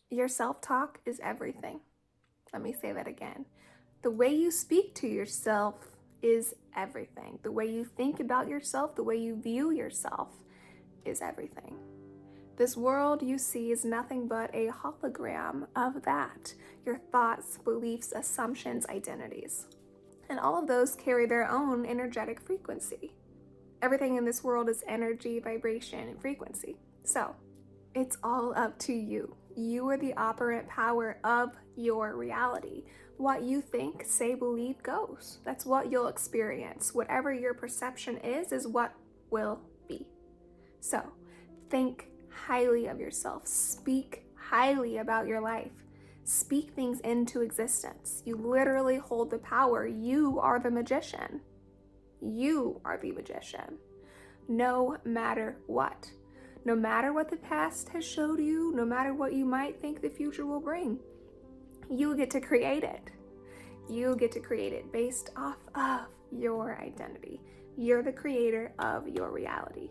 Your self-talk is everything. Let me say that again. The way you speak to yourself is everything. The way you think about yourself, the way you view yourself is everything. This world you see is nothing but a hologram of that. Your thoughts, beliefs, assumptions, identities. And all of those carry their own energetic frequency. Everything in this world is energy, vibration, and frequency. So, it's all up to you. You are the operant power of your reality. What you think, say, believe goes. That's what you'll experience. Whatever your perception is what will be. So, think highly of yourself. Speak highly about your life. Speak things into existence. You literally hold the power. You are the magician. You are the magician. No matter what. No matter what the past has showed you, no matter what you might think the future will bring, you get to create it. You get to create it based off of your identity. You're the creator of your reality.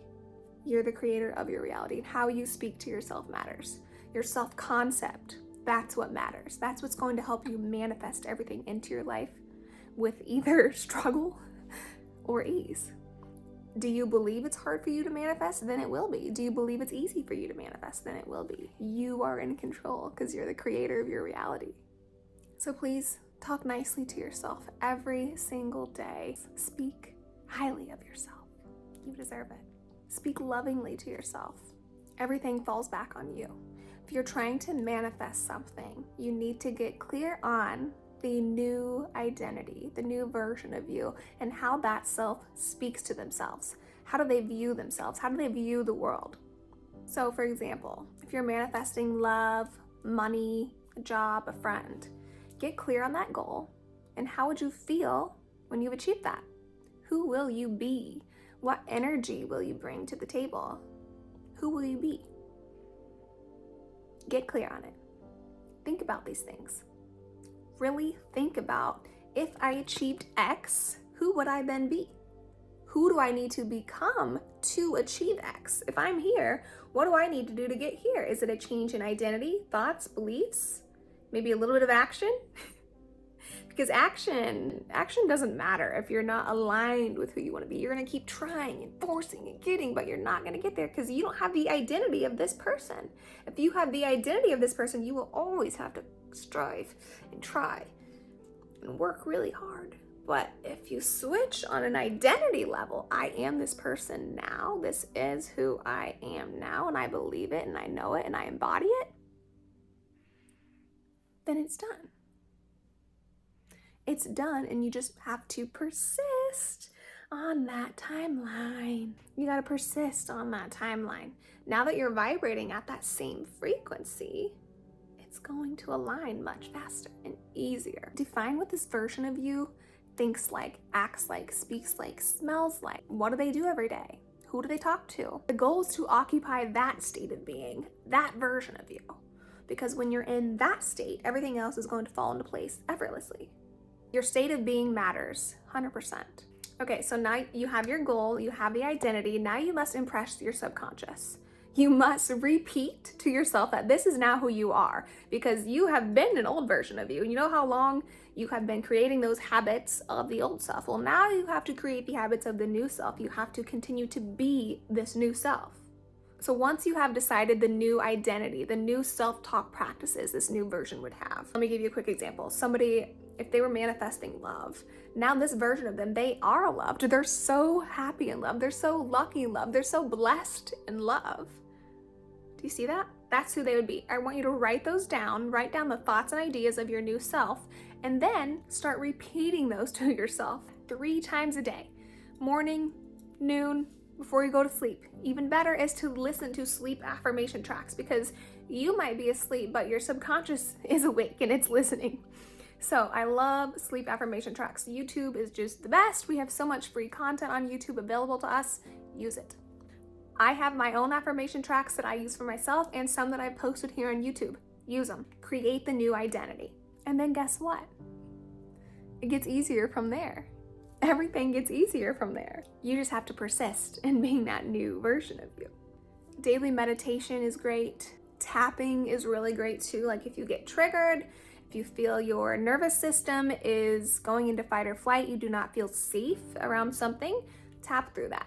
You're the creator of your reality. And how you speak to yourself matters. Your self-concept, that's what matters. That's what's going to help you manifest everything into your life with either struggle or ease. Do you believe it's hard for you to manifest? Then it will be. Do you believe it's easy for you to manifest? Then it will be. You are in control because you're the creator of your reality. So please talk nicely to yourself every single day. Speak highly of yourself. You deserve it. Speak lovingly to yourself. Everything falls back on you. If you're trying to manifest something, you need to get clear on the new identity, the new version of you, and how that self speaks to themselves. How do they view themselves? How do they view the world? So, for example, if you're manifesting love, money, a job, a friend, get clear on that goal, and how would you feel when you've achieved that? Who will you be? What energy will you bring to the table? Who will you be? Get clear on it. Think about these things. Really think about, if I achieved X, who would I then be? Who do I need to become to achieve X? If I'm here, what do I need to do to get here? Is it a change in identity, thoughts, beliefs? Maybe a little bit of action? Because action doesn't matter if you're not aligned with who you want to be. You're going to keep trying and forcing and getting, but you're not going to get there because you don't have the identity of this person. If you have the identity of this person, you will always have to strive and try and work really hard. But if you switch on an identity level, I am this person now, this is who I am now, and I believe it and I know it and I embody it, then it's done. It's done, and you just have to persist on that timeline. You gotta persist on that timeline. Now that you're vibrating at that same frequency, it's going to align much faster and easier. Define what this version of you thinks like, acts like, speaks like, smells like. What do they do every day? Who do they talk to? The goal is to occupy that state of being, that version of you. Because when you're in that state, everything else is going to fall into place effortlessly. Your state of being matters, 100%. Okay, so now you have your goal, you have the identity, now you must impress your subconscious. You must repeat to yourself that this is now who you are, because you have been an old version of you. You know how long you have been creating those habits of the old self. Well, now you have to create the habits of the new self. You have to continue to be this new self. So once you have decided the new identity, the new self-talk practices this new version would have. Let me give you a quick example. Somebody, if they were manifesting love, now this version of them, they are loved. They're so happy in love. They're so lucky in love. They're so blessed in love. Do you see that? That's who they would be. I want you to write those down, write down the thoughts and ideas of your new self, and then start repeating those to yourself 3 times a day. Morning, noon, before you go to sleep. Even better is to listen to sleep affirmation tracks, because you might be asleep, but your subconscious is awake and it's listening. So I love sleep affirmation tracks. YouTube is just the best. We have so much free content on YouTube available to us. Use it. I have my own affirmation tracks that I use for myself and some that I've posted here on YouTube. Use them. Create the new identity. And then guess what? It gets easier from there. Everything gets easier from there. You just have to persist in being that new version of you. Daily meditation is great. Tapping is really great too. Like if you get triggered, if you feel your nervous system is going into fight or flight, you do not feel safe around something, tap through that.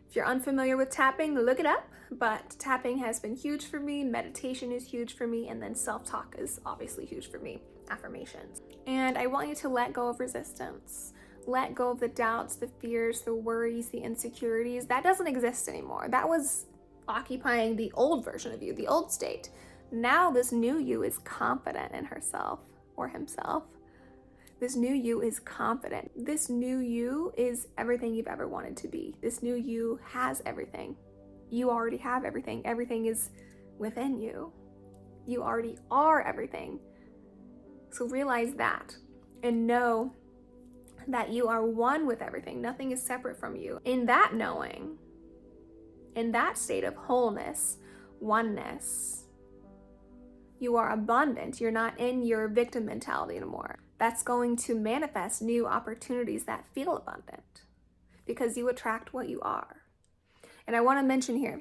If you're unfamiliar with tapping, look it up, but tapping has been huge for me, meditation is huge for me, and then self-talk is obviously huge for me, affirmations. And I want you to let go of resistance. Let go of the doubts, the fears, the worries, the insecurities. That doesn't exist anymore. That was occupying the old version of you, the old state. Now this new you is confident in herself or himself. This new you is confident. This new you is everything you've ever wanted to be. This new you has everything. You already have everything. Everything is within you. You already are everything. So realize that and know that you are one with everything. Nothing is separate from you. In that knowing, in that state of wholeness, oneness, you are abundant. You're not in your victim mentality anymore. That's going to manifest new opportunities that feel abundant because you attract what you are. And I want to mention here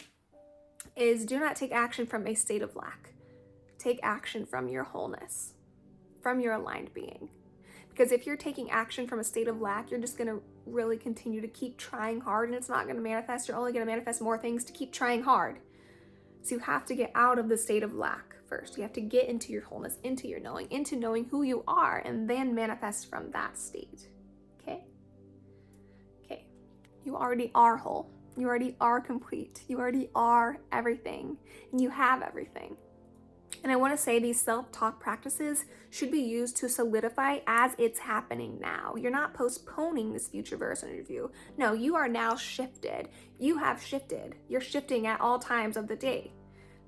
is do not take action from a state of lack. Take action from your wholeness, from your aligned being. Because if you're taking action from a state of lack, you're just going to really continue to keep trying hard and it's not going to manifest. You're only going to manifest more things to keep trying hard. So you have to get out of the state of lack first. You have to get into your wholeness, into your knowing, into knowing who you are, and then manifest from that state. Okay? Okay. You already are whole. You already are complete. You already are everything. And you have everything. And I want to say these self-talk practices should be used to solidify as it's happening now. You're not postponing this future version of you. No, you are now shifted. You have shifted. You're shifting at all times of the day.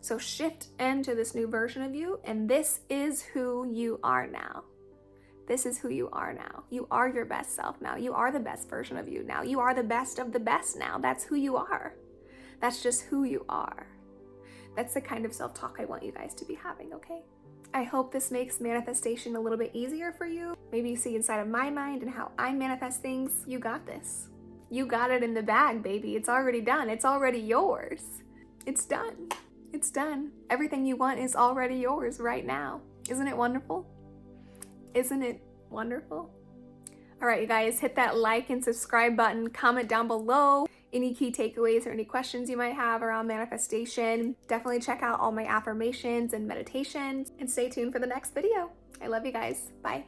So shift into this new version of you, and this is who you are now. This is who you are now. You are your best self now. You are the best version of you now. You are the best of the best now. That's who you are. That's just who you are. That's the kind of self-talk I want you guys to be having, okay? I hope this makes manifestation a little bit easier for you. Maybe you see inside of my mind and how I manifest things. You got this. You got it in the bag, baby. It's already done. It's already yours. It's done. It's done. Everything you want is already yours right now. Isn't it wonderful? Isn't it wonderful? All right, you guys, hit that like and subscribe button. Comment down below any key takeaways or any questions you might have around manifestation. Definitely check out all my affirmations and meditations and stay tuned for the next video. I love you guys. Bye.